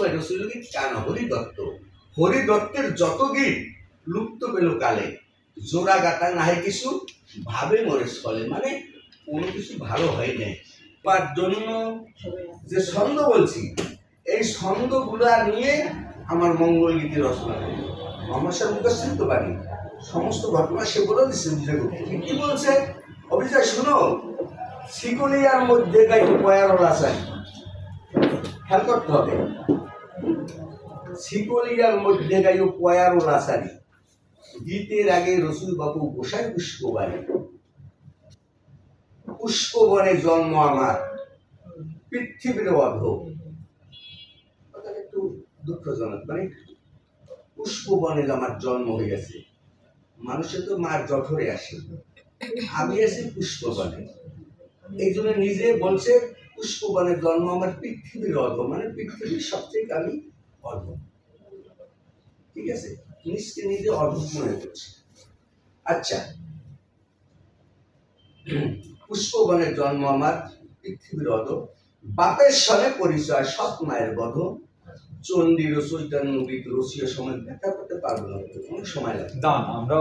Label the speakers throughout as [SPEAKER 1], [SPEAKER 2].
[SPEAKER 1] সময় রসুলগীত কান হরিদত্ত, হরিদত্তের যত গীত লুপ্ত পেল কালে, জোড়া গাতা নাহে কিছু ভাবে মরে ফলে, মানে কোনো কিছু ভালো হয় নাই। তার জন্য যে ছন্দ বলছি, এই ছন্দগুলা নিয়ে আমার মঙ্গল গীতি রচনা করি। মহাশয় মুখস্থিত পারি, সমস্ত ঘটনা সে বলে দিচ্ছে বুঝে করতে। কি বলছে? অভিজয় শুনো, শিকলিয়ার মধ্যে গাইতে পয়ারল আছে, খেয়াল করতে হবে। শিকলিয়ার মধ্যে গাইও পয়ারল আসারি, গীতের আগে রসুল বাবু গোসাই পুষ্পবাণী। পুষ্পবনে জন্ম আমার, পৃথিবীর অধ। একটু দুঃখজনক, মানে পুষ্পবনে আমার জন্ম হয়ে গেছে। মানুষের তো মার জঠরে আসে, আমি আছি পুষ্পবনে। এই জন্য নিজে বলছে পুষ্পবনের জন্ম আমার, পৃথিবীর অধ, মানে পৃথিবীর সবচেয়ে আমি অধ। ঠিক আছে, নিজকে নিজে অদ্ভুত মনে করছে। আচ্ছা, পুষ্পবনের জন্ম আমার, পৃথিবীর অধ, বাপের সনে পরিচয়, সৎ মায়ের বধ, চণ্ডীর চৈতন্য গীত রসিয় সময় ব্যাখ্যা করতে পারবো না, অনেক সময় লাগে।
[SPEAKER 2] দান আমরা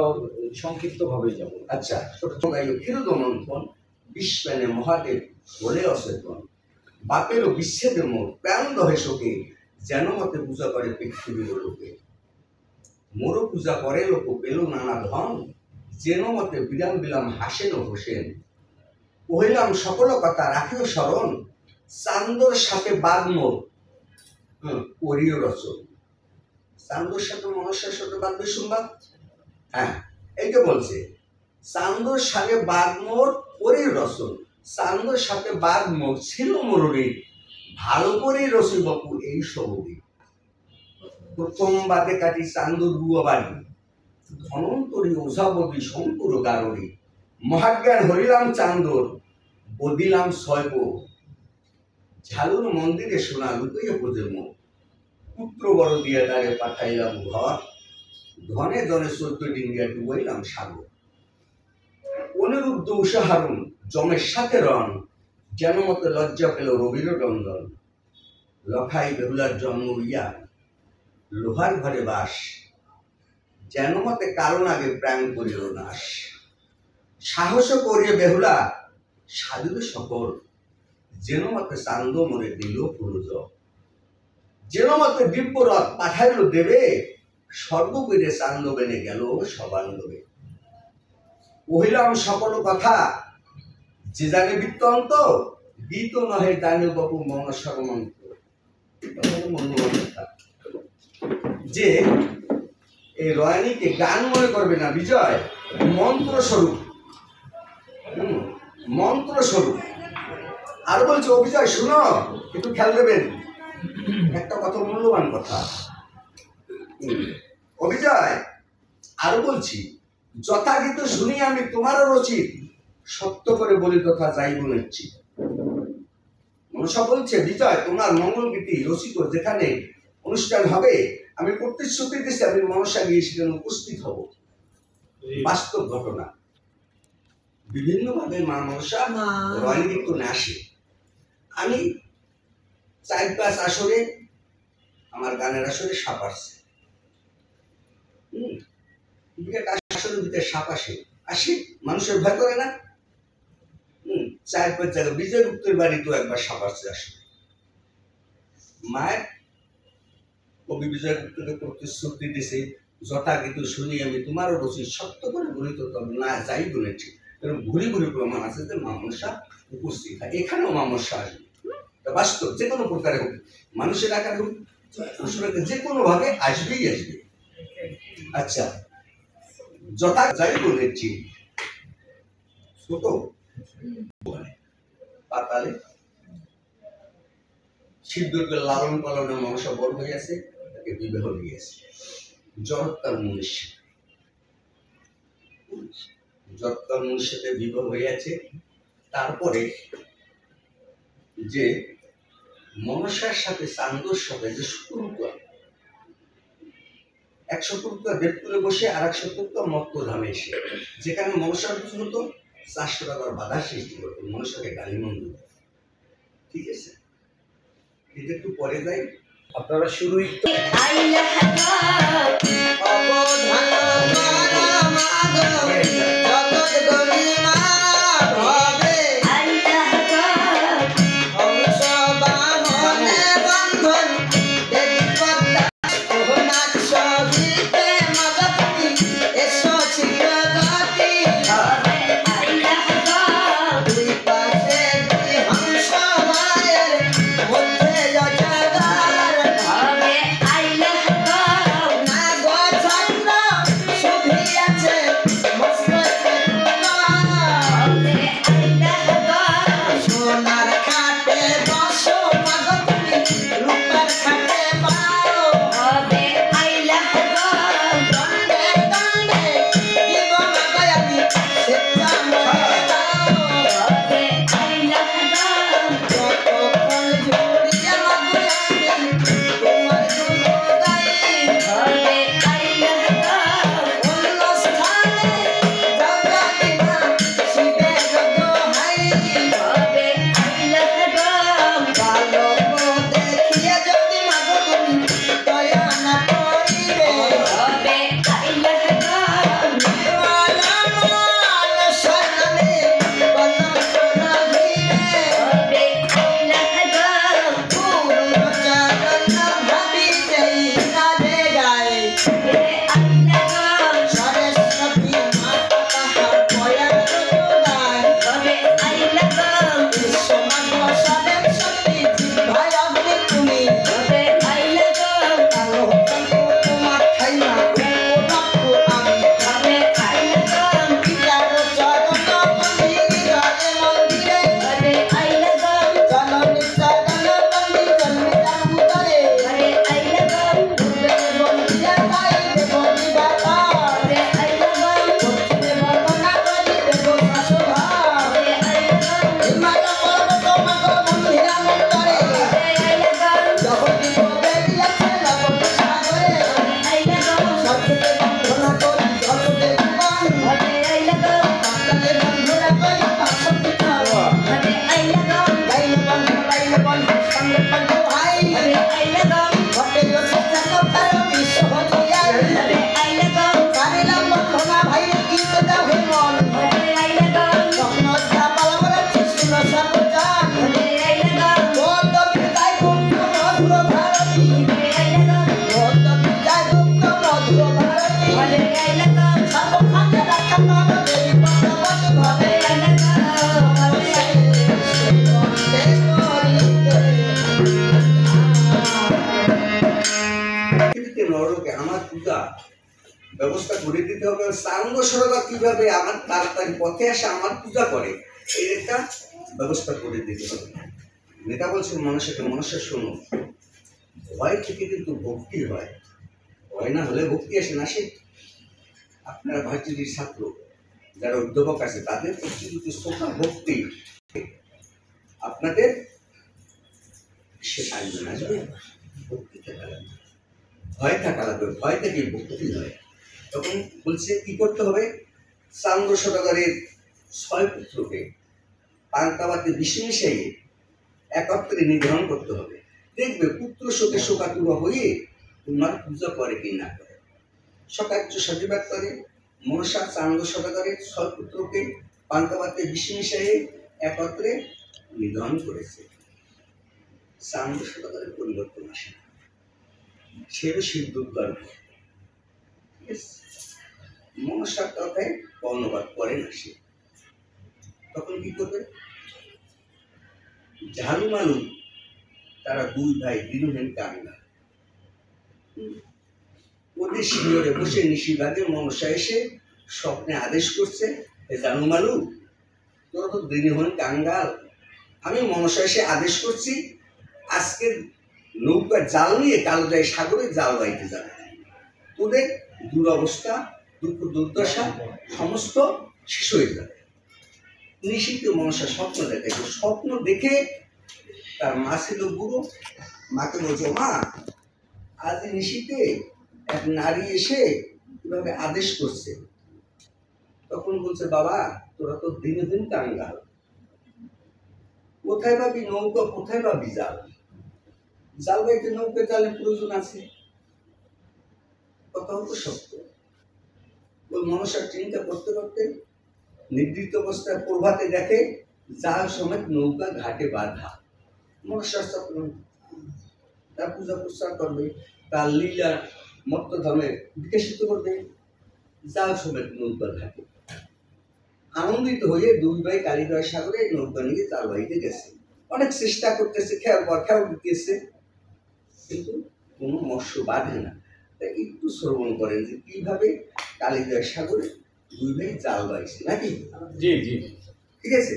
[SPEAKER 2] সংক্ষিপ্ত ভাবে যাব।
[SPEAKER 1] আচ্ছা, ক্ষীরদমন্থন বিশ্বনে মহাদেব বলে অচেতন, বাপেরও বিচ্ছেদের মোর প্রাণ দহে শোকে, যেন মতে পূজা করে পৃথিবীর লোকে। মোরও পূজা করে লোক পেল নানা ধন, যেন মতে বিরাম বিলাম হাসেন ও হোসেন। কহিলাম সকল কথা রাখিও স্মরণ, চান্দর সাথে বাদ মোর করিও রচন। চান্দর সাথে মনসার সাথে বাঁধবে শুনবা? হ্যাঁ, এইটা বলছে চান্দর সাথে বাদ মোর করিও রচন। চান্দর সাথে বাদ মোর ছিল মোরী, ভালো করে রসি বাপু এই সবই। প্রথম বাদে কাটি চান্দর বুয়া বাড়ি, ধনন্তরী ওঝাবতী শঙ্কুর গারড়ি। মহাজ্ঞান হরিলাম চান্দর, বদিলাম ছয়ব, ঝালুর মন্দিরে সোনা লুকাইয়া প্রজন্ম। পুত্র বড় দিয়া তারে পাঠাইলাম ঘর, ধনে ধনে 14 ডিঙ্গিয়া ডুবাইলাম সাগর। অনিরুদ্ধ উষাহারুন জমের সাথে রণ, যেন মতে লজ্জা পেল রবির রঞ্জন। লখাই বেহুলার জন্ম ইয়া, লোহার ঘরে বাস, যেন মতে কারণ আগে প্রাণ করিল নাশ। সাহস করিয়ে বেহুলা সাধুর সকল, যেন মতে চান্দ মনে দিল পুরুজ। যেন মতে দিব্যরথ পাঠাইল দেবে, সর্ববীরে চান্দ বেনে গেল সবান্ধবে। কহিলাম সকল কথা যে জানে বৃত্তান্ত, গীত নহে জানে বাবু মনসার মন্ত্র। যে এই রয়নিকে গান মনে করবে না বিজয়, মন্ত্র স্বরূপ, মন্ত্র স্বরূপ। আর বলছে অভিজয় শুনো, একটু খেয়াল দেবেন, একটা কথা, মূল্যবান কথা। অভিজয় আরো বলছি, যথাগীত শুনি আমি তোমারও রচিত, সত্য করে বলি তথা যাই বলেছি। মনসা বলছে বিজয় তোমার মঙ্গল গীতি রচিত যেখানে অনুষ্ঠান হবে, আমি প্রতিশ্রুতি দিচ্ছি আমি মনসা গিয়ে সেখানে উপস্থিত হব। বাস্তব ঘটনা, বিভিন্ন ভাবে মা মনসা রয়নি কীর্তনে আসে। আমি 4-5 আসরে, আমার গানের আসরে সাপ আসছে, আসরের ভিতরে সাপ আসে, মানুষের ভয় করে না? 4-5 জায়গায় বিজয়গুপ্তের বাড়ি তো একবার সাপ আসছে আসলে। মায়ের কবি বিজয়গুপ্তকে প্রতিশ্রুতি দিছে, যথাগীত শুনি আমি তোমারও রচিত, সত্য করে বলি তো না যাই বলেছি। ঘুরি ঘুরি প্রমাণ আছে যে মা মনসা উপস্থিত হয়, এখানেও মা মনসা আসবে। বাস্তব যে কোনো প্রকারে হোক, মানুষের আকারে হোক, যে কোনো ভাবে আসবেই আসবে। আচ্ছা, যথা যাই বলেছি, ছোট পাতালে শিবদুর্গে লালন পালনে মনসা বড় হইয়াছে, তাকে বিবাহ দিয়েছে। জড়ত্তার মুনির সাথে বিবাহ হইয়াছে। তারপরে যে মনসার সাথে চান্দর সাথে যে শত্রুতা, এক শত্রুতা দেবকুলে বসে আর এক শত্রুতা মত্তধামে এসে, যেখানে মনসার কিছু হতো 400 টাকার বাধা সৃষ্টি করতো, মনসাকে গালিমন্দ। ঠিক আছে, এটা একটু পরে যাই।
[SPEAKER 2] আপনারা শুরুই তো
[SPEAKER 1] নরকে আমার পূজা ব্যবস্থা করে দিতে হবে। সাঙ্গ সরকার কিভাবে আমার তাড়াতাড়ি পথে আসে আমার পূজা করে এর একটা ব্যবস্থা করে দিতে হবে। নেতা বলছেন মানুষের শোনো, ভয় থেকে কিন্তু ভক্তি হয়, ভয় না হলে ভক্তি আসে না। সে আপনারা ভার্সিটির ছাত্র যারা অধ্যাপক আছে তাদের প্রতি যদি শ্রদ্ধা ভক্তি আপনাদের সে আসবে না, ভক্তি থাকা লাগবে, ভয় থাকা লাগবে, ভয় থেকে ভক্তি হয়। তখন বলছে কি করতে হবে, সাঙ্গ সদাগরের 6 পুত্রকে পান্তাবাতে বিষ মিশিয়ে একত্রে নিধন করতে হবে। দেখবে পুত্র শোকে শোকাতুর হয়ে তোমার পূজা করে কি না করে। সকার্য সজীবাত করে মনসা সাঙ্গ সদাগরের 6 পুত্রকে পান্তাবাতে বিষ মিশিয়ে একত্রে নিধন করেছে। সাঙ্গ সদাগরের পরিবর্তন আসে না, সেও সিদ্ধুদ্গার মনসার কথায় কর্ণপাত করে না সে। তখন কি করবে, ঝালু মালু তারা 2 ভাই দিনহীন কাঙ্গা, ওদের শিবিরে বসে নিশিভাগে মনসা এসে স্বপ্নে আদেশ করছে, ঝালু মালু তোরা তো দিনহীন কাঙ্গাল, আমি মনসা এসে আদেশ করছি আজকে নৌকার জাল নিয়ে কালোজাই সাগরে জাল বাইতে যাবে। তোদের দুরবস্থা দুঃখ দুর্দশা সমস্ত শেষ হয়ে যাবে। নিশীতে মনসা স্বপ্ন দেখে, স্বপ্ন দেখে তার মা ছিল বুড়ো, মাকে বলছে মা আজ নিশীতে এক নারী এসে এভাবে আদেশ করছে। তখন বলছে বাবা তোরা তো দিনে দিন কাঙ্গাল, কোথায় পাবি নৌকা, কোথায় পাবি জাল, জাল বাইতে নৌকা চালের প্রয়োজন আছে, কথাও তো সত্য। ওই মনসার চিন্তা করতে করতে নিদ্রিত অবস্থায় প্রভাতে দেখে জাল সমেত নৌকা ঘাটে বাঁধা। মনসার চক্র, তার পূজা প্রচার করবে, তার লীলা মত্ত ধর্মে বিকশিত করবে, জাল সমেত নৌকা ঘাটে। আনন্দিত হয়ে দুই ভাই কালিদয় সাগরে নৌকা নিয়ে জাল বাইতে গেছে। অনেক চেষ্টা করতেছে, খেয়াল দিতেছে, কিন্তু কোনো মৎস্য বাঁধে না। তাই একটু শ্রবণ করেন যে কিভাবে কালিদয় সাগরে দুই ভাই জাল বাইছে নাকি।
[SPEAKER 2] জি জি,
[SPEAKER 1] ঠিক আছে।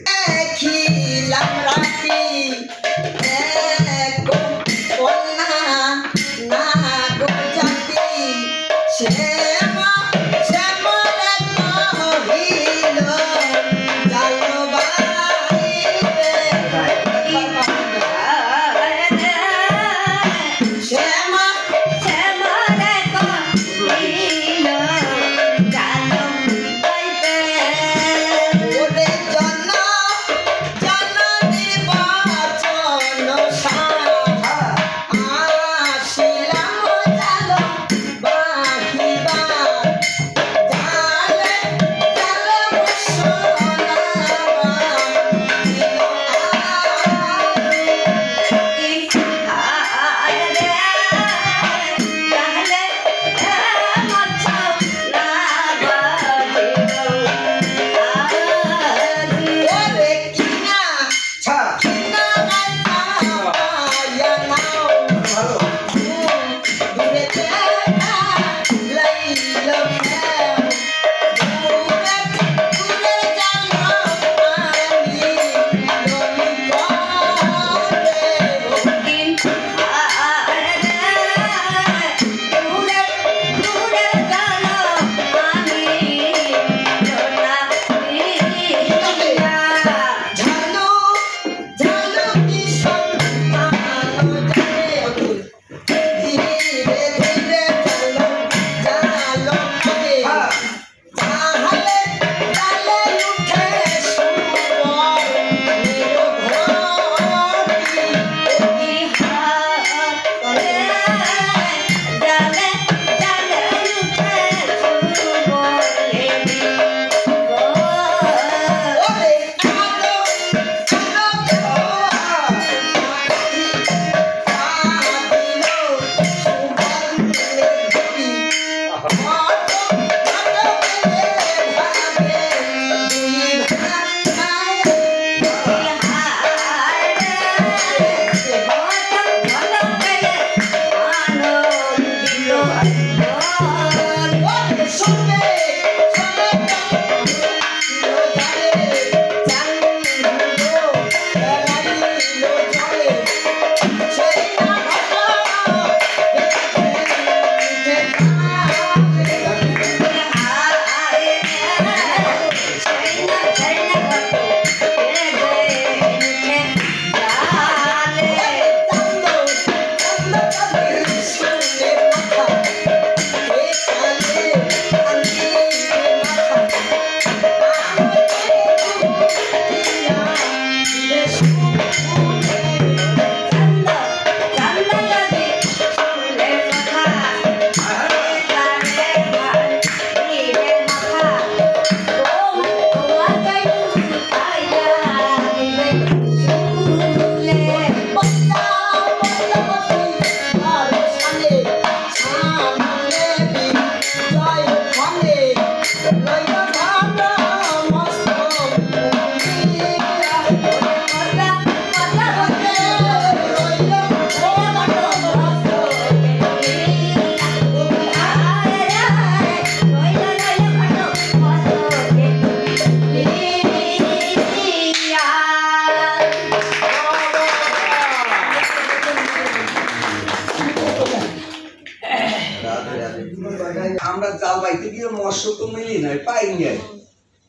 [SPEAKER 1] আমরা জাল বাইতে গিয়ে মৎস্য তো মিলি নাই, পাই নাই।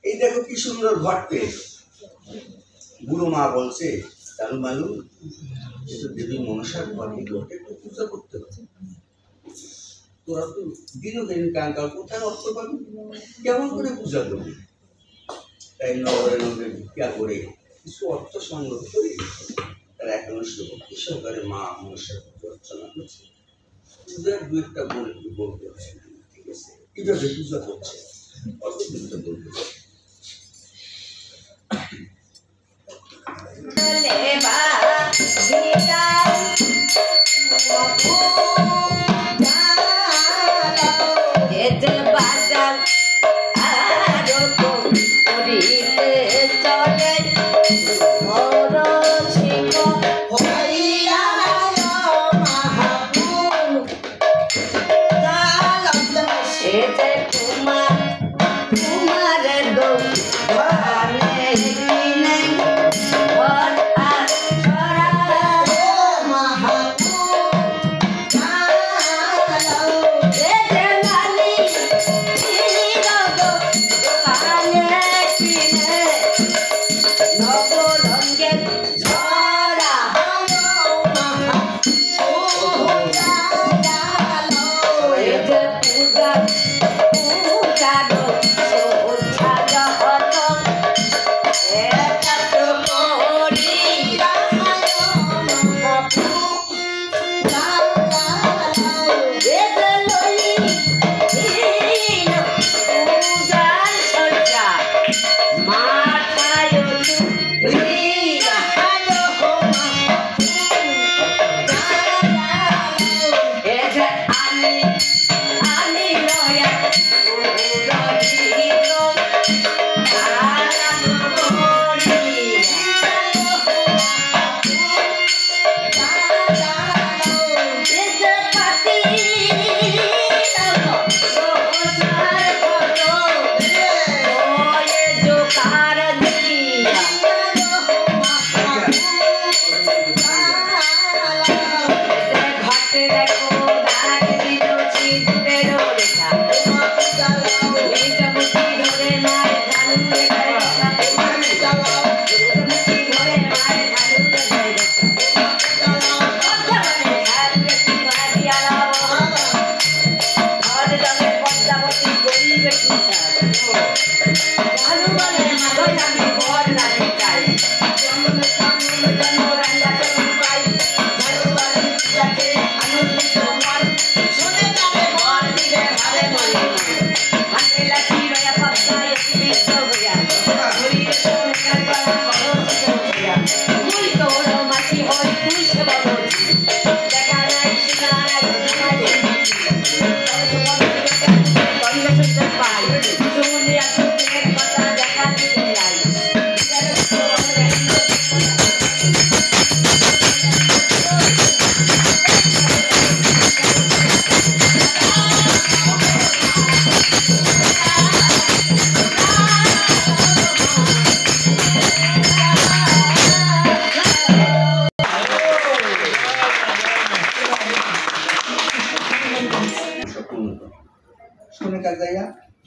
[SPEAKER 1] এই দেখো কি সুন্দর ঘট পেয়েছে। বুড়ো মা বলছে, চালু মালু একটু দেবী মনসার ঘরে ঘটে একটু পূজা করতে হবে। তোরা তো দিনও দিন কাঙ্কাল কোথায় অর্থ পাবি, কেমন করে পূজা করবি? তাই নগরে নগরে ভিক্ষা করে কিছু অর্থ সংগ্রহ করে তারা এখন সহকারে মা মনসার করছে, পূজার দু একটা বলতে হবে, ঠিক আছে? কিভাবে পূজা করছে অল্প দুটা বলতে হবে।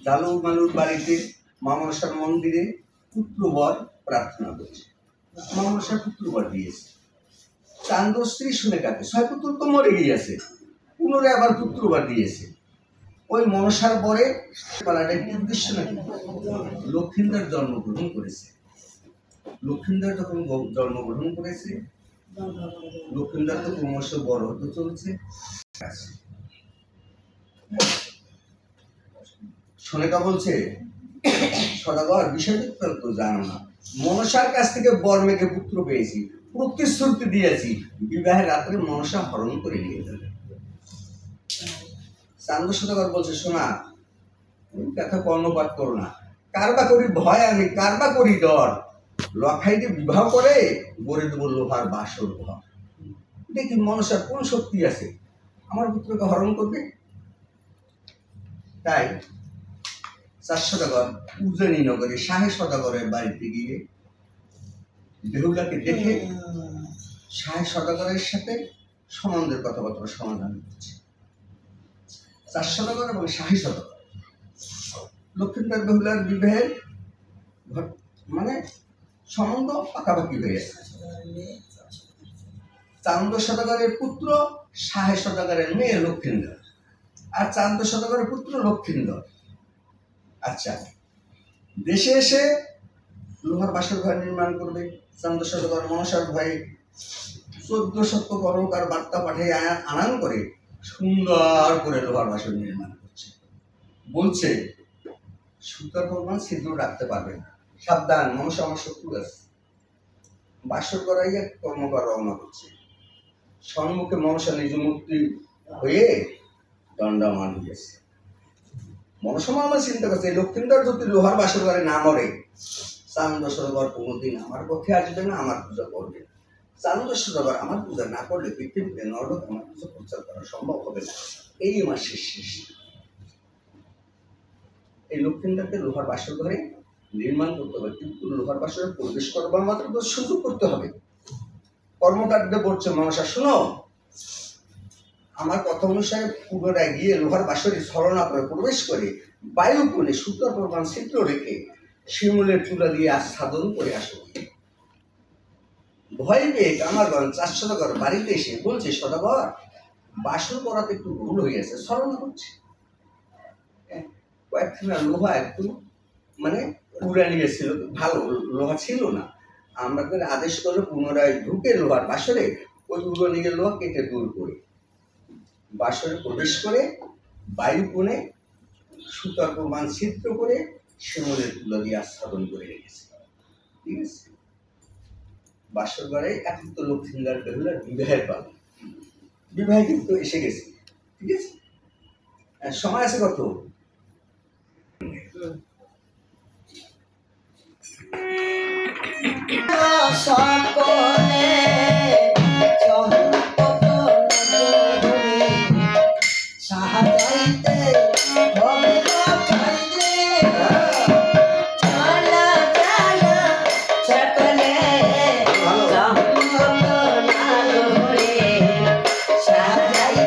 [SPEAKER 1] জালু মালুর বাড়িতে মা মনসার মন্দিরে পুত্রবর প্রার্থনা করছে। মা মনসা পুত্রবর দিয়েছে। চান্দ স্ত্রী শুনে কাকে 6 পুত্র তো মরে গিয়েছে, পুনরায় আবার পুত্রবর দিয়েছে। ওই মনসার বরে পালাটা কি উদ্দেশ্য নাকি? লক্ষ্মীন্দর জন্মগ্রহণ করেছে। লক্ষ্মীন্দর যখন জন্মগ্রহণ করেছে, লক্ষ্মীন্দর তো ক্রমশ বড় হতে চলছে। সোনেকা বলছে, সদাগর বিষয়টা তো জানো না, মনসার কাছ থেকে বর মেঘে পুত্র পেয়েছি, প্রতিশ্রুতি দিয়েছি বিবাহের রাত্রে মনসা হরণ করে নিয়ে যাবে। চান্দ সদাগর বলছে, শোনা ওই কথা কর্ণপাত করো না, কারবা করি ভয় আমি, কারবা করি ডর, লখাইতে বিবাহ করে গড়ে দেবো লোহার বাসর ঘর। দেখি মনসার কোন শক্তি আছে আমার পুত্রকে হরণ করবে। তাই 4 সদাগর উজ্জয়িনী নগরে শাহে সদাগরের বাড়িতে গিয়ে বেহুলাকে দেখে শাহে সদাগরের সাথে সম্বন্ধের কথাবার্তা সমাধান করছে। 4 সদাগর এবং শাহী সদাগর লক্ষ্মীন্দর বেহুলার বিবাহের মানে সম্বন্ধ পাকাপাকি হয়ে গেছে। চান্দ সদাগরের পুত্র শাহে সদাগরের মেয়ে লক্ষ্মীন্দর, আর চান্দ সদাগরের পুত্র লক্ষ্মীন্দর। আচ্ছা, দেশে এসে লোহার বাসর ঘর নির্মাণ করবে। চান্দ সদাগর মনসার ভয়ে 1400 করকার বার্তা পাঠিয়ে আনান করে সুন্দর করে লোহার বাসন নির্মাণ করছে। বলছে সুতার প্রমাণ ছিদ্র রাখতে পারবে না, সাবধান, মনসা আমার শত্রু আছে। বাসর করাইয়া কর্মকার রওনা করছে। সম্মুখে মনসা নিজমূর্তি হয়ে দণ্ডায়মান হইয়াছে। মনসা আমার চিন্তা করছে লক্ষ্মীন্দর যদি লোহার বাসর ঘরে না মরে, চান্দশ্বরগড় কোনোদিন আমার পক্ষে আসবে না, আমার পূজা করবে। চান্দশ্বরগড় আমার পূজা না করলে পৃথিবীতে নরক আমার পূজা প্রচার করা সম্ভব হবে না। এই মাসের শেষ এই লক্ষ্মীন্দরকে লোহার বাসর ঘরে নির্মাণ করতে হবে, কিন্তু লোহার বাসরে প্রবেশ করবার মাত্র তো সুযোগ করতে হবে। কর্মকাণ্ডে বলছে মনসা, শুনো, আমার কথা অনুসারে পুনরায় গিয়ে লোহার বাসরে ছলনা করে প্রবেশ করে বায়ু কোণে সুতার প্রমাণ ছিদ্র রেখে শিমুলের তুলা দিয়ে আচ্ছাদন করে আসো। ভয় পেয়ে কামারগঞ্জ 400 বাড়িতে এসে বলছে, সদাগর, বাসর করাতে একটু ভুল হয়েছে, ছলনা হচ্ছে। কয়েকখানা লোহা একটু মানে পুরানি গেছিল, ভালো লোহা ছিল না। আমাদের আদেশ করলো পুনরায় ঢুকে লোহার বাসরে ওই উড়নিকের লোহা কেটে দূর করে বাসরে প্রবেশ করে বায়ু কোণে সুতার প্রমাণ ছিদ্র করে শিমুলের তুলা দিয়ে আচ্ছাদন করে রেখেছে। ঠিক আছে, বাসর ঘরে এখন তো লক্ষ্মীন্দর বেহুলার বিবাহের পালা, বিবাহ কিন্তু এসে গেছে। ঠিক আছে, সময় আছে কত?
[SPEAKER 3] সকলে সাহায্যে হবে খাইলে চলা চলা সকলে সাহায্যে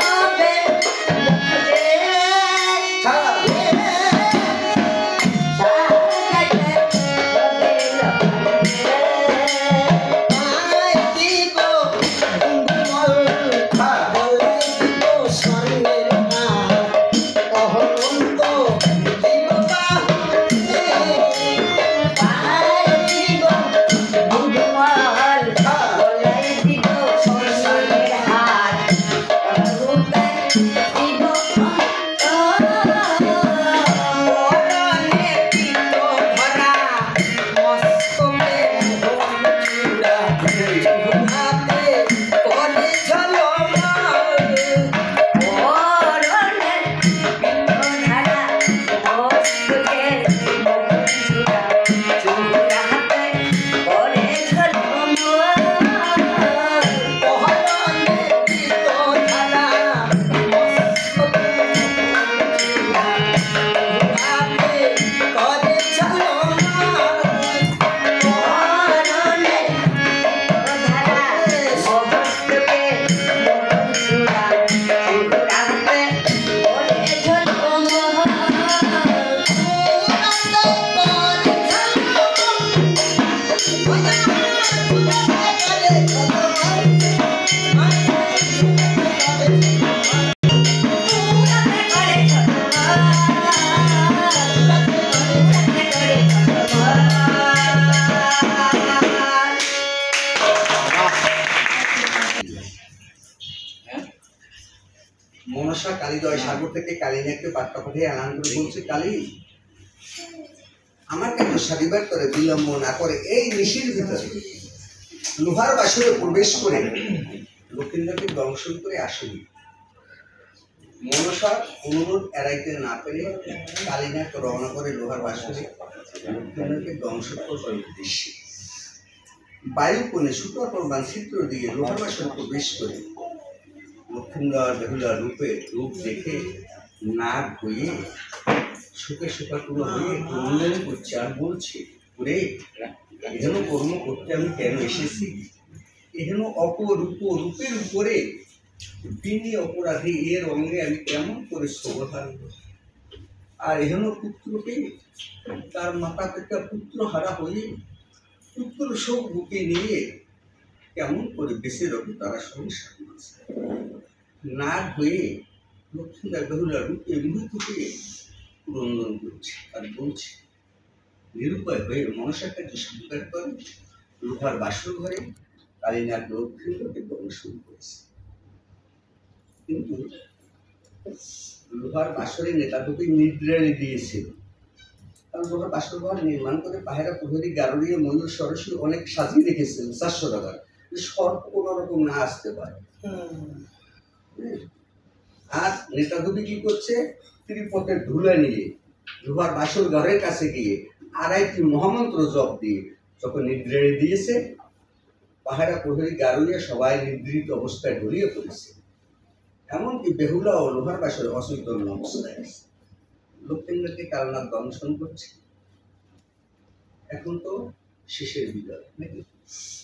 [SPEAKER 3] হবে খাইলে
[SPEAKER 1] মনসা কালীদয় সাগর থেকে কালিনাকে বার্তা পাঠিয়ে আনান করে বলছে, কালী, আমার কিন্তু সারিবার করে বিলম্ব না করে এই নিশির ভিতরে লোহার বাসরে প্রবেশ করে লক্ষ্মীন্দরকে দংশন করে আসুন। মনসার অনুরোধ এড়াইতে না পেরে কালিনাক রওনা করে লোহার বাসরে লক্ষ্মীন্দরকে দংশন করার উদ্দেশ্যে বায়ু কোণে সুতার প্রমাণ ছিদ্র দিয়ে লোহার বাসরে প্রবেশ করে লক্ষ্মীন্দর বেহুলার রূপ দেখে নাক হয়ে শোকে শোকাকুলো হয়ে অনুনয় করছে আর বলছে, ওরে এহেন কর্ম করতে আমি কেন এসেছি? এহেন অপরূপ রূপের উপরে বিনি অপরাধী এর অঙ্গে আমি কেমন করে শোভা? আর এহেন পুত্রকে তার মাতা পিতা পুত্র হারা হয়ে পুত্র শোক বুকে নিয়ে কেমন করে বেঁচে রবে তারা সংসার মাঝে? না হয়ে লক্ষ্মীরা বেহুলা রূপে মৃত্যুকে ক্রন্দন করছে আর বলছে, নিরুপায় হয়ে মনসা কার্য স্বীকার করে লোহার বাসর ঘরে কালীনাথ লক্ষ্মীকে দর্শন করেছে। কিন্তু লোহার বাসরে নেতাকে নিদ্রাণী দিয়েছিল, কারণ লোহার বাসর ঘর নির্মাণ করে পাহেরা প্রহরী গারুড়িয়ে ময়ূর সরস্বতী অনেক সাজিয়ে রেখেছিল 400 টাকার, সর্প কোনো রকম না আসতে পারে। আর নেতাধবি কি করছে, ত্রিপথের ধুলা নিয়ে লোহার বাসর ঘরের কাছে গিয়ে আড়াইটি মহামন্ত্র জপ দিয়ে যখন নিদ্রাণী দিয়েছে, পাহাড়া প্রহরী গারুড়িয়া সবাই নিদ্রিত অবস্থায় ঢলিয়ে পড়েছে। এমনকি বেহুলা ও লোহার বাসরে অচৈতন্য অবস্থায় আছে। লক্ষ্মীকে কালনাথ দংশন করছে। এখন তো শেষের বিদায় নাকি,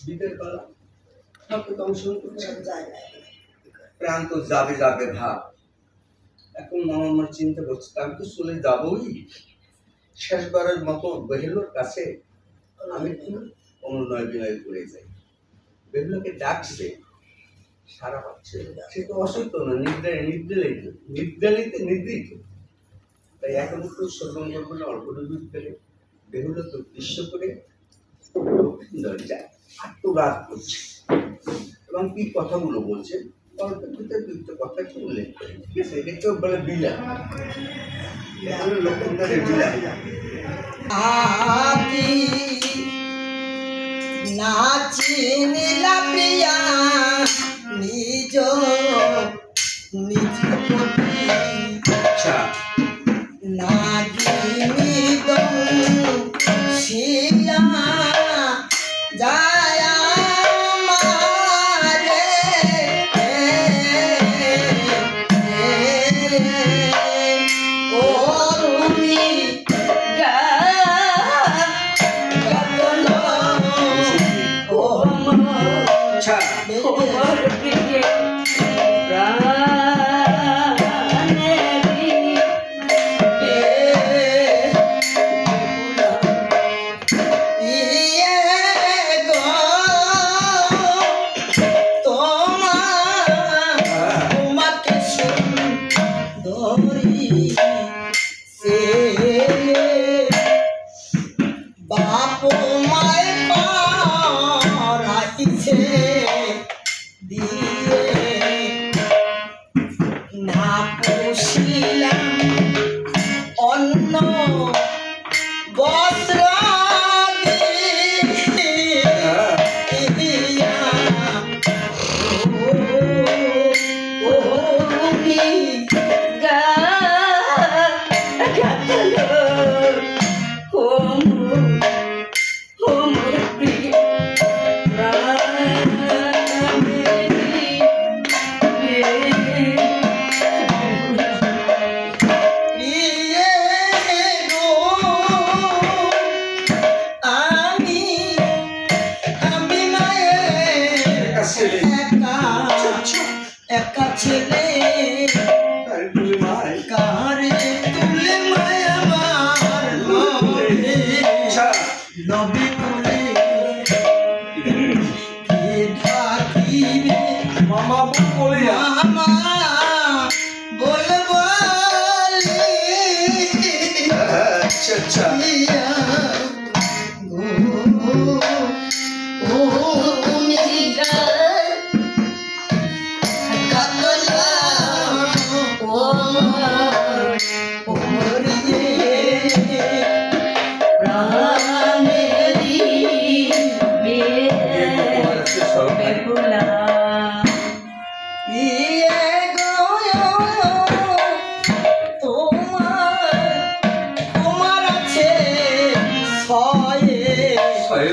[SPEAKER 1] বিদায় পালা সবকে দংশন করছে, প্রাণ তো যাবে যাবে ভাব। এখন মনে চিন্তা করছে, আমি তো চলে যাবই, শেষবারের মতো বেহুলোর কাছে আমি কি অনুনয় বিনয় করে যাই। বেহুলাকে ডাকছে, সারা পাচ্ছে, সে তো অচৈতন্য, নিদ্রিত। তাই এখন একটু শ্রবণ করবো না, অল্প ডুবি ফেলে বেহুলা তো দৃশ্য করে লক্ষ্মীন্দর যায়, আত্মরাগ করছে এবং কি কথাগুলো বলছে গল্পের ভিতরে দুটো কথা কি উল্লেখ করে, ঠিক আছে? এটাকেও বলে বিলা, লক্ষ্মীন্দরের বিলা।
[SPEAKER 3] আদি নাচিনিলা প্রিয়া নিজ নিজ পতি
[SPEAKER 1] আচ্ছা,
[SPEAKER 3] নাগিনী দং শিলা যায় মারে ও তুমি
[SPEAKER 1] আচ্ছা,
[SPEAKER 3] বাপ মায় পারাইছে দিয়ে না পুষিলাম অন্য বস্ত্র দিয়া ও একা ছেলে কারে তুলে মায়া মার লবে করে কে থাকিবে
[SPEAKER 1] মামা বলে
[SPEAKER 3] মামা বলবো
[SPEAKER 1] আচ্ছা আচ্ছা,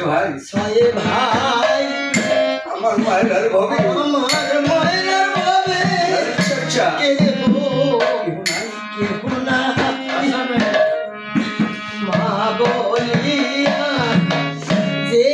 [SPEAKER 1] ভাই
[SPEAKER 3] ছয় ভাই
[SPEAKER 1] আমার মায়ের আর ভাবে,
[SPEAKER 3] আমার মায়ের ভাবে
[SPEAKER 1] আচ্ছা,
[SPEAKER 3] কেহ না মা বলিয়া যে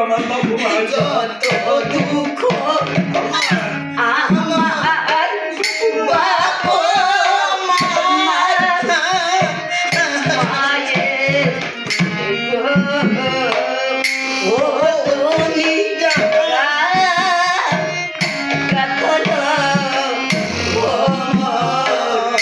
[SPEAKER 1] আমার বাবু মা
[SPEAKER 3] যত দুঃখ আমার বাপ মার মায়ের ও তুমি কাতল ও মোর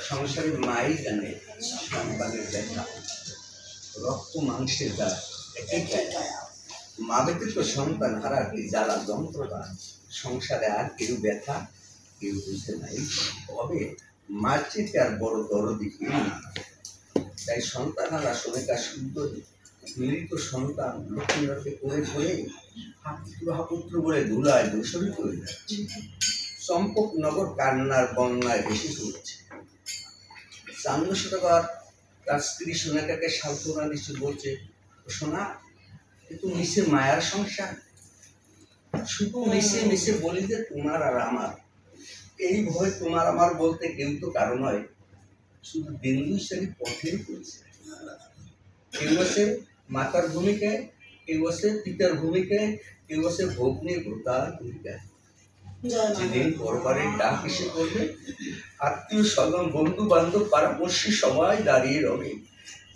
[SPEAKER 1] সংসারের মাই জানে সন্তানের ব্যথা, রক্ত মাংসের দ্বারা একই ব্যথা। মা ব্যতীত সন্তান হারার কি জ্বালা যন্ত্রণা, সংসারে আর কেউ ব্যথা কেউ বুঝে নাই। তবে মার চেয়ে আর বড় দরদি কেউ না। তাই সন্তান হারা সময়কার সুন্দর মৃত সন্তান লক্ষ্মীকে করে করে হাপুত্র বলে ধুলায় দূষণিত হয়ে যাচ্ছে। চম্পকনগর কান্নার বন্যায় বেশি চলছে। চান্দ সদাগর তার স্ত্রী সোনাকাকে সান্ত্বনা নিশ্চয় বলছে, সোনা কিন্তু মিশে মায়ার সংসার, শুধু মিশে মিশে বলি যে তোমার আর আমার, এই ভয় তোমার আমার বলতে কেউ তো কারণ নয়, শুধু দিন দুই সারি পথের করেছে। কেউ বসে মাতার ভূমিকায়, কেউ বসে পিতার ভূমিকায়, কেউ বসে ভগ্নী ভোতার ভূমিকায়। যেদিন পরবারের ডাক এসে করবে, আত্মীয় স্বজন বন্ধু বান্ধব পাড়াপড়শি সবাই দাঁড়িয়ে রবে।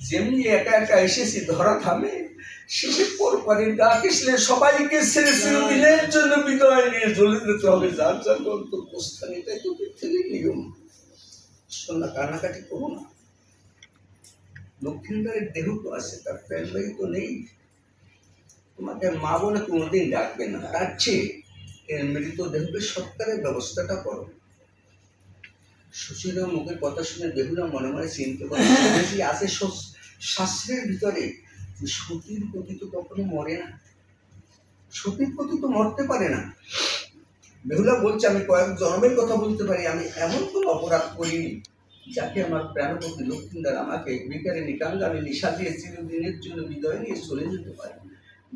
[SPEAKER 1] যেমনি একা একা এসেছি ধরা থামে, শেষে পরবারের ডাক এসলে সবাইকে ছেড়ে চিরদিনের জন্য বিদায় নিয়ে চলে যেতে হবে যার যার গন্তব্যস্থান। এটাই তো পৃথিবীর নিয়ম। সোনা কান্নাকাটি করো না, লক্ষ্মীন্দারের দেহ তো আছে, তার প্রাণবায়ু তো নেই। তোমাকে মা বলে কোনোদিন ডাকবে না, ডাকছে এর মৃত দেহকে সৎকারের ব্যবস্থাটা করো। শশীর মুখের কথা শুনে বেহুলা মনে মনে চিনতে পারে আছে শাস্ত্রের ভিতরে যে সতীর প্রতি তো কখনো মরে না, সতীর প্রতি তো মরতে পারে না। বেহুলা বলছে, আমি কয়েক জন্মের কথা বলতে পারি, আমি এমন কোনো অপরাধ করিনি যাকে আমার প্রাণপতি লক্ষ্মীন্দার আমাকে বিকারিনী কাঙ্গালিনী সাজিয়ে চিরদিনের জন্য বিদায় নিয়ে চলে যেতে পারে।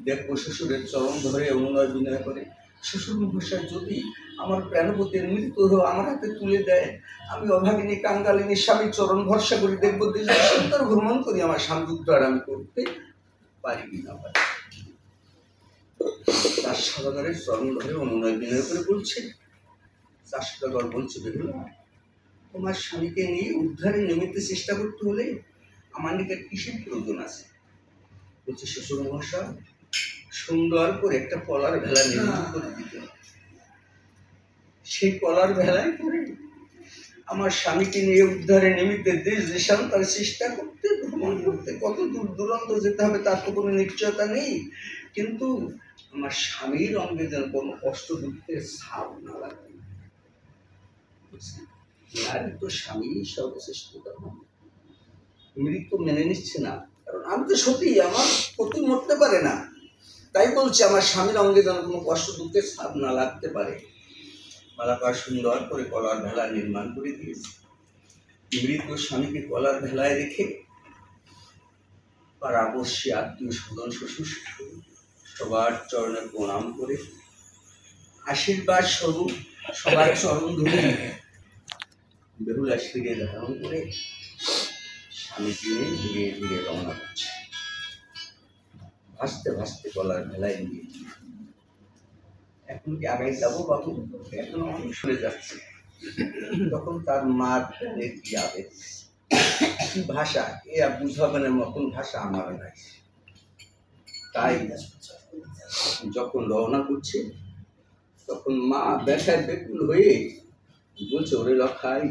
[SPEAKER 1] দেখবো শ্বশুরের চরণ ধরে অনুনয় বিনয় করে, শ্বশুর মহাশয় যদি আমার প্রাণপতির মৃতদেহ আমার হাতে তুলে দেয়, আমি অভাগিনী কাঙ্গালিনীর স্বামী চরণ ভরসা করি, দেখবো দেশান্তর ভ্রমণ করি আমার স্বামী উদ্ধার আমি করতে পারি কি না পারি। তার সদাগরের চরণ ধরে অনুনয় বিনয় করে বলছে, তার সদাগর বলছে, বেহুলা তোমার স্বামীকে নিয়ে উদ্ধারের নিমিত্তে চেষ্টা করতে হলে আমার নিকট কিসের প্রয়োজন আছে? বলছে, শ্বশুর মহাশয় সুন্দর করে একটা কলার ভেলা নির্মাণ করে দিতে, সেই কলার ভেলায় করে আমার স্বামীকে নিয়ে উদ্ধারের নিমিত্তে দেশ দেশান্তর চেষ্টা করতে, ভ্রমণ করতে, কত দূর দূরান্ত যেতে হবে তার তো কোনো নিশ্চয়তা নেই, কিন্তু আমার স্বামীর অঙ্গে যেন কোনো কষ্ট দুঃখের ছাপ না লাগে। আর তো স্বামী সর্বশ্রেষ্ঠ ধর্ম। মৃত্যু মেনে নিচ্ছে না, কারণ আমি তো সত্যি আমার প্রতি মরতে পারে না, তাই বলছে আমার স্বামীর অঙ্গে যেন কোনো কষ্ট দুঃখের ছাপ না লাগতে পারে। মালাকার সুন্দর করে কলার ভেলা নির্মাণ করে দিয়েছে। মৃত স্বামীকে কলার ভেলায় রেখে পাড়াপড়শি আত্মীয় স্বজন শ্বশুর সবার চরণে প্রণাম করে আশীর্বাদ স্বরূপ সবার চরণ ধরে বেহুলা শিরে ধারণ করে স্বামীকে নিয়ে ধীরে ধীরে রওনা করছে। ভাসতে ভাসতে গলার ভেলায় নিয়ে এখন কি আগে যাবো বাবু, এখন অনেক শুনে যাচ্ছে। তখন তার মার কি আবেগ, কি ভাষা, এ বুঝাবেনের মতন ভাষা আমার নাই। তাই যখন রওনা করছে তখন মা ব্যথায় বেকুল হয়ে বলছে, ওরে লখাই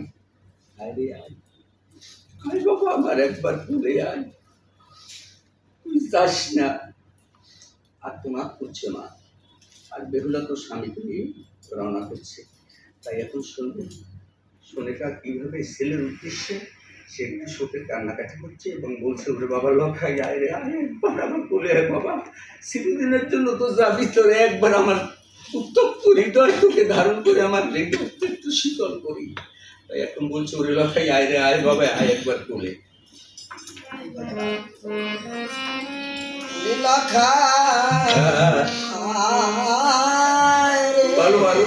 [SPEAKER 1] আয় রে আয়, আয় বাবা আমার একবার ভুলে আয়, তুই যাস না। আত্মনাদ করছে মা, আর বেহুলা তো স্বামীকে নিয়ে রওনা করছে। তাই এখন শুনবে সোনেকা কীভাবে ছেলের উদ্দেশ্যে সে একটু শোকের কান্নাকাটি করছে এবং বলছে, ওরে বাবা লখাই আয় রে আয়, একবার আমার বলে আয় বাবা, স্মৃতিদিনের জন্য তো যাবি, তোরে একবার আমার উত্তপ্ত হৃদয় তোকে ধারণ করে আমার হৃদয় একটু শীতল করি। তাই এখন বলছে, ওরে লখাই আয় রে আয় বাবা, আয় একবার বলে ভালো ভালো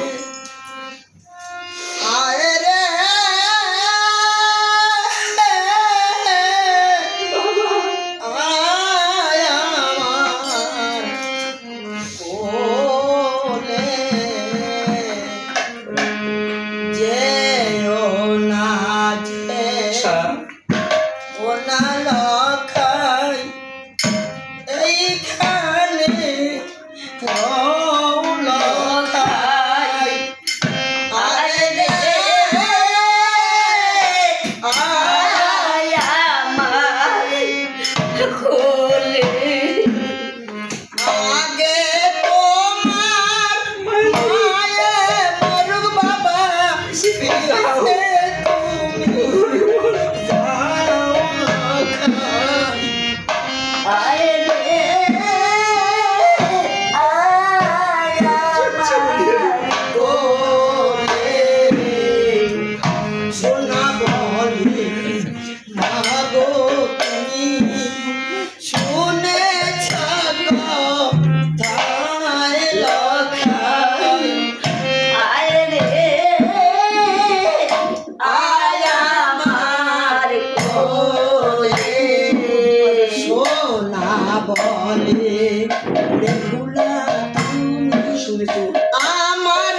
[SPEAKER 3] আমার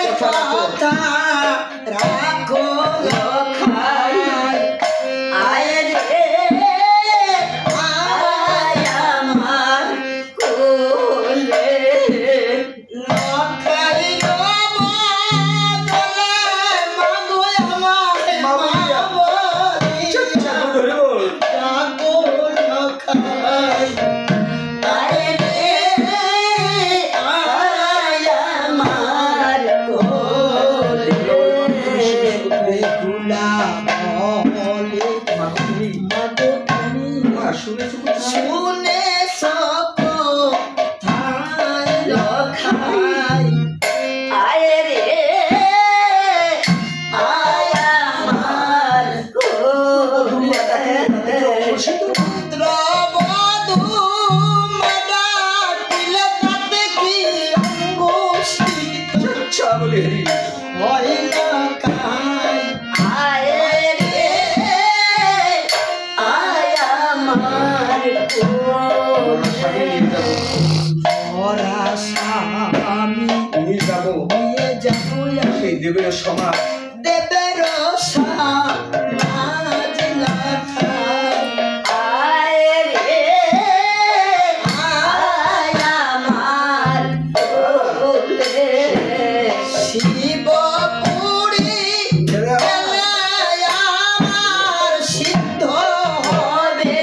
[SPEAKER 3] কথা রাখো লখাই, আয় রে আয় আমার কোলে, লখাই মাগো আমার ডাকো লখাই, আয় রে আয় আমার কোলে, বেহুলা বলে মাগো তুমি শুনে কোথায় লখাই, আয় রে আয় আমার কোলে, পুত্রবধূ মাডা দিলে তাতে কি অঙ্গুষ্ঠিত হয় লখাই, আয় রে আয় আমার কোলে, ওরা স্বামী
[SPEAKER 1] নিয়ে যাবো
[SPEAKER 3] নিয়ে যাবো
[SPEAKER 1] সেই দেবের সমাজ,
[SPEAKER 3] দেবের সমাজ লখাই, আয় রে আয় আমার কোলে, শিবপুরি বেলায় আমার সিদ্ধ হবে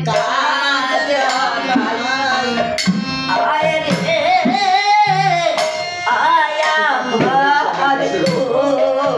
[SPEAKER 3] কাজ লখাই, আয় রে আয় আমার কোলে।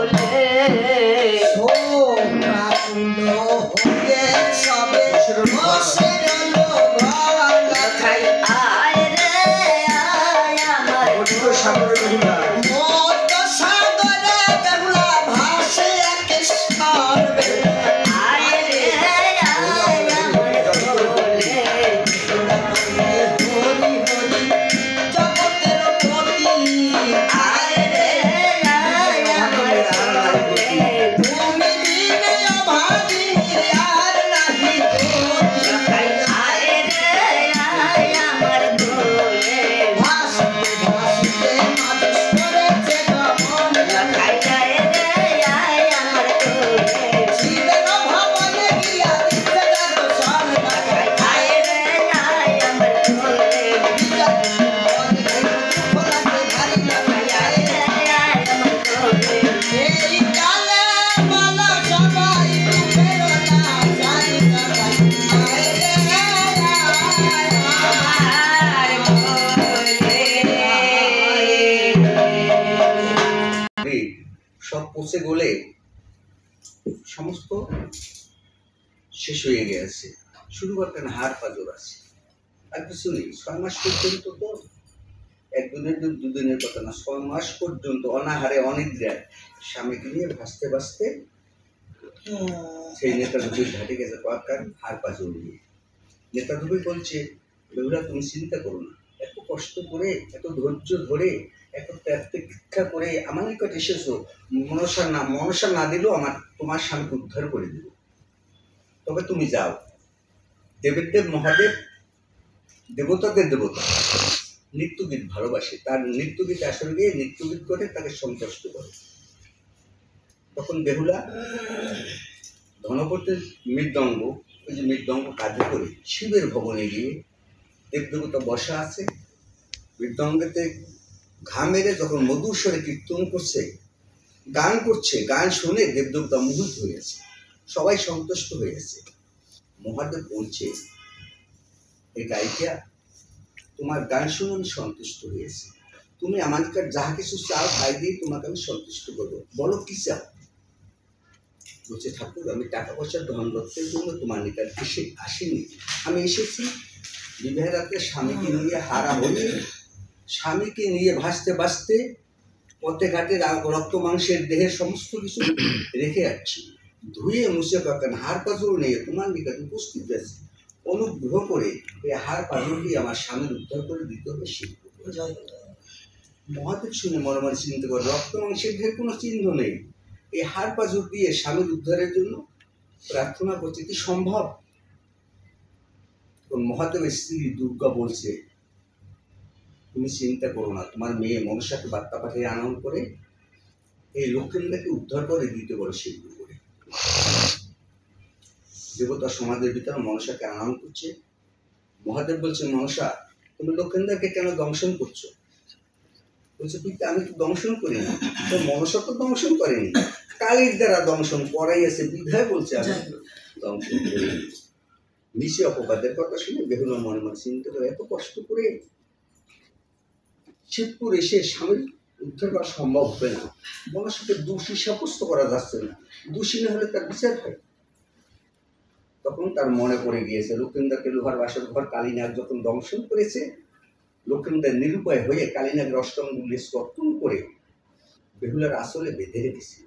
[SPEAKER 1] সব পচে গলে সমস্ত শেষ হয়ে গেছে, শুধুমাত্র হাড় পাজর আছে, আর কিছু নেই। 6 মাস পর্যন্ত তো একদিনের দুদিনের কথা না, 6 মাস পর্যন্ত অনাহারে অনিদ্রায় স্বামীকে নিয়ে ভাসতে ভাসতে সেই নেতা ধুবির ঘাটে গেছে কয়েকবার হাড় পাজর নিয়ে। নেতা ধুবি বলছে, বেহুলা তুমি চিন্তা করো না, এত কষ্ট করে, এত ধৈর্য ধরে, এত ত্যাগ তিতিক্ষা করে আমার নিকট এসেছো, মনসা না দিলেও তোমার স্বামীকে উদ্ধার করে দেব। তবে তুমি যাও, দেবের দেব মহাদেব, দেবতাদের দেবতা, নৃত্যগীত ভালোবাসে, তার নৃত্যগীত আসলে গিয়ে নৃত্যগীত করে তাকে সন্তুষ্ট করে। তখন বেহুলা ধনপতির মৃদঙ্গ, ওই যে মৃদঙ্গ কাঁধে করে শিবের ভবনে গিয়ে, দেবদেবতা বসা আছে, মৃদঙ্গেতে ঘা মেরে যখন মধুর স্বরে কীর্তন করছে, গান করছে, গান শুনে দেবদেবতা মুগ্ধ হয়েছে, সবাই সন্তুষ্ট হয়েছে। মহাদেব বলছে, এই গায়িকা, তোমার গান শুনে আমি সন্তুষ্ট হয়েছি, তুমি আমার নিকট যাহা কিছু চাও তাই দিয়ে তোমাকে আমি সন্তুষ্ট করবো, বলো কি চাও? বলছে, ঠাকুর আমি টাকা পয়সার ধন দত্তের জন্য তোমার নিকট আসিনি, আমি এসেছি বিবাহের রাতে স্বামীকে নিয়ে হারা হয়ে, স্বামীকে নিয়ে ভাসতে ভাসতে পথে ঘাটে রক্ত মাংসের দেহের সমস্ত কিছু রেখে যাচ্ছি, ধুয়ে মুছে কাকান হাড় পাজর নিয়ে তোমার নিকট উপস্থিত হয়েছে, অনুগ্রহ করে এই হাড় পাজর দিয়ে আমার স্বামীর উদ্ধার করে দিতে হবে শিল্প। মহাদেব শুনে মনে মনে চিন্তা করে, রক্ত মাংসের দেহের কোনো চিহ্ন নেই, এই হাড় পাজর দিয়ে স্বামীর উদ্ধারের জন্য প্রার্থনা করছে, কি সম্ভব? মহাদেবের স্ত্রী দুর্গা বলছে, তুমি চিন্তা করো না, তোমার মেয়ে মনসাকে বার্তা পাঠিয়ে আনয়ন করে এই লক্ষ্মীন্দাকে উদ্ধার করে দিতে বলে শিল্প করে। দেবতা সমাজের ভিতরে মনসাকে আনয়ন করছে। মহাদেব বলছে, মনসা তুমি লক্ষ্মীন্দাকে কেন দংশন করছো? বলছে, পিতা আমি তো দংশন করি না। তো মনসা তো দংশন করেনি, কালীর দ্বারা দংশন করাইয়াছে, বিধায় বলছে আমি দংশন করি। নিচে অপবাদের কথা শুনে বেহুলা মনে মনে চিন্তা করে, এত কষ্ট করে শিবপুর এসে স্বামীর উদ্ধার করা সম্ভব হবে না, মনসাকে দোষী সাব্যস্ত করা যাচ্ছে না, দোষী না হলে তার বিচার হয়। তখন তার মনে পড়ে গিয়েছে, লক্ষ্মীন্দাকে লোহার বাসর ঘর কালীনাগ যখন দংশন করেছে, লক্ষ্মীন্দার নিরুপায় হয়ে কালীনাগের অষ্টমগুলি কর্তন করে বেহুলার আসলে বেঁধে রেখেছে।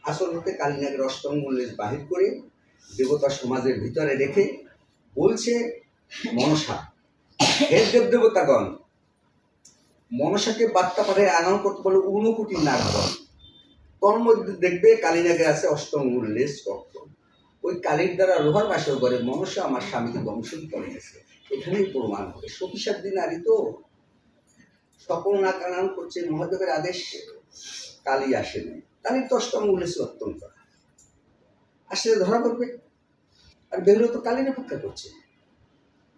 [SPEAKER 1] আসল হতে কালীনাগের অষ্টমগুলি বাহির করে দেবতা সমাজের ভিতরে রেখে বলছে, মনসা, হে দেব দেবতাগণ, মনসাকে বার্তা পাঠায় আনয়ন করতে বলে 1 কোটি নাগগণ, তোর মধ্যে দেখবে কালীনাগের আছে অষ্টমগুলি কর্তন, ওই কালীর দ্বারা লোহার বাসর ঘরে মনসা আমার স্বামীকে দংশন করে গেছে, এখানেই প্রমাণ হবে। সতীসাধ্য নারী তো সকল না কানান করছে, মহাদেবের আদেশ কালী আসেনি, কালীর তো অষ্টমগুলি কর্তন করা, আসলে ধরা পড়বে। আর বেহুলা তো কালীর অপেক্ষা করছে,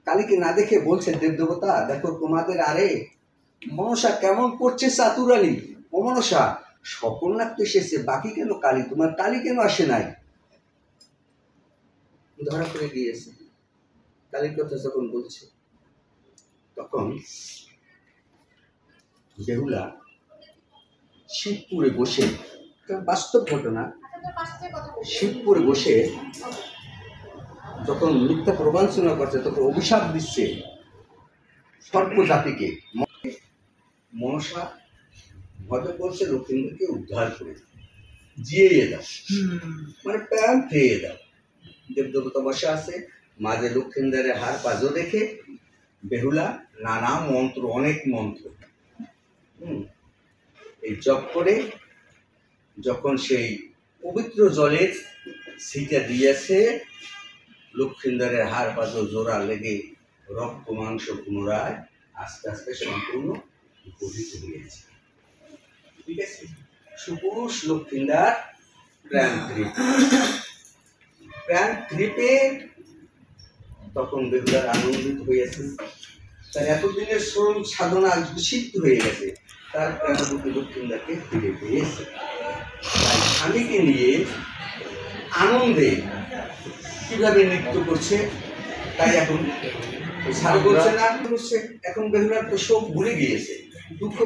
[SPEAKER 1] কালীকে না দেখে বলছে, দেবদেবতা দেখো তোমাদের আরে মনসা কেমন করছে চাতুরালি, ও মনসা সকল নাক তো এসেছে, বাকি কেন কালী, তোমার কালী কেন আসে নাই? ধরা পড়ে গিয়েছে। কালীর কথা যখন বলছে, তখন বেহুলা শিবপুরে বসে, বাস্তব ঘটনা, শিবপুরে বসে যখন মিথ্যা প্রবঞ্চনা করছে, তখন অভিশাপ দিচ্ছে সর্প জাতিকে। মনসা মহাদেব বলছে, লক্ষ্মীন্দাকে উদ্ধার করে জিয়ে দাও, মানে প্রাণ ফিরিয়ে দাও। দেবদেবতা বসে আছে, মাঝে লক্ষ্মীন্দারের হাড় পাজর রেখে বেহুলা নানা মন্ত্র, অনেক মন্ত্র এই জপ করে যখন সেই পবিত্র জলের ছিটা দিয়েছে, লক্ষ্মীন্দারের হাড় পাজর জোড়া লেগে রক্ত মাংস পুনরায় আস্তে আস্তে সম্পূর্ণ গঠিত হয়েছে। ঠিক আছে, সুপুরুষ লক্ষ্মীন্দার প্রাণ তৃপে তখন বেহুলার আনন্দিত হয়েছে, তার এতদিনের শ্রম সাধনা সিদ্ধ হয়ে গেছে, তার প্রাণবতী লক্ষ্মীন্দারকে ফিরে পেয়েছে। তাই স্বামীকে নিয়ে আনন্দে কিভাবে নৃত্য করছে, তাই এখন সারা বলছে না করছে, এখন বেহুলার তো শোক ভুলে গিয়েছে, দুঃখ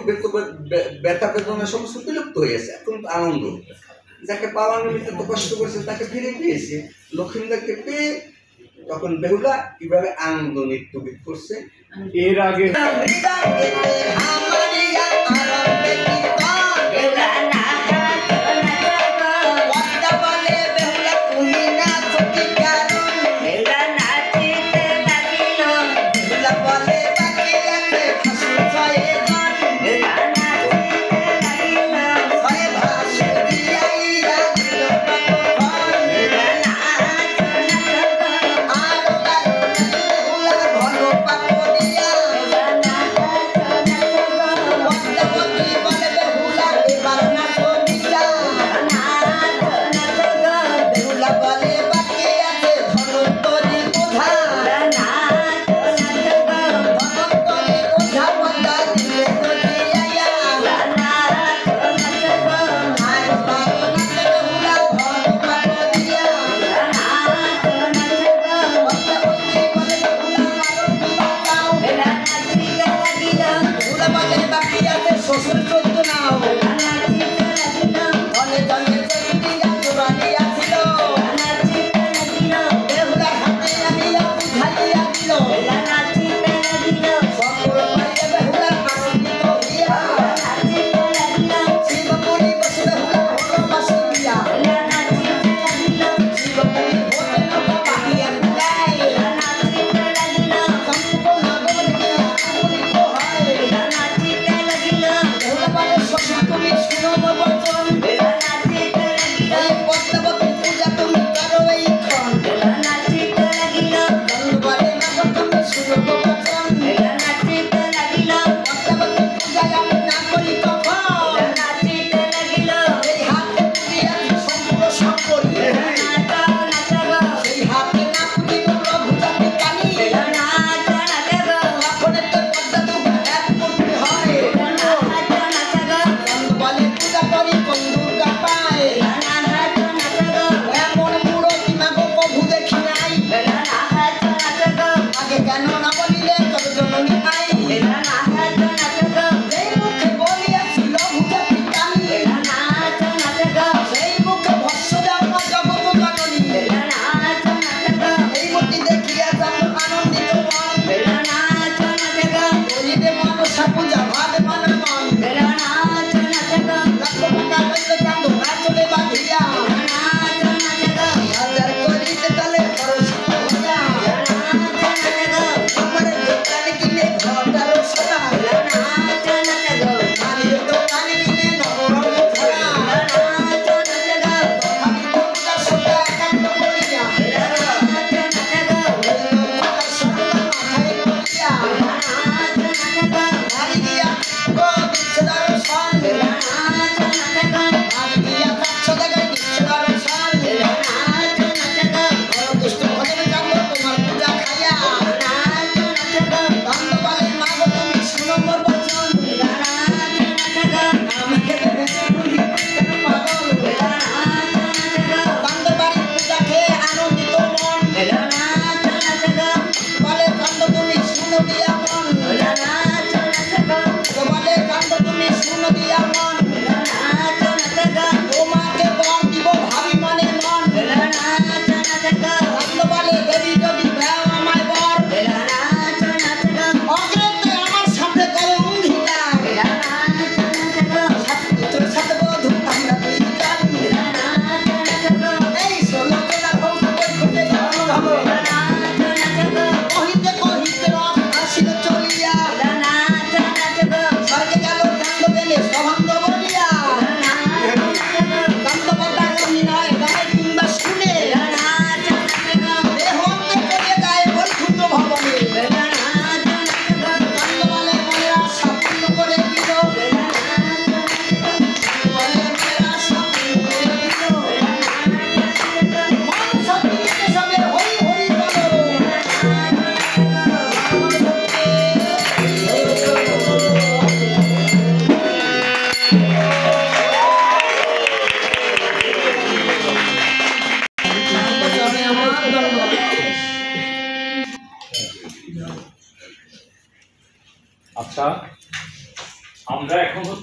[SPEAKER 1] ব্যথা বেদনা সমস্ত বিলুপ্ত হয়ে গেছে, এখন তো আনন্দ। যাকে পাওয়ার নিমিত্তে তো কষ্ট করছে তাকে ফিরে পেয়েছে, লক্ষ্মীদাকে পেয়ে তখন বেহুলা কিভাবে আনন্দ নৃত্য গীত করছে।
[SPEAKER 2] এর আগে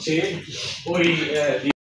[SPEAKER 4] হচ্ছে ওই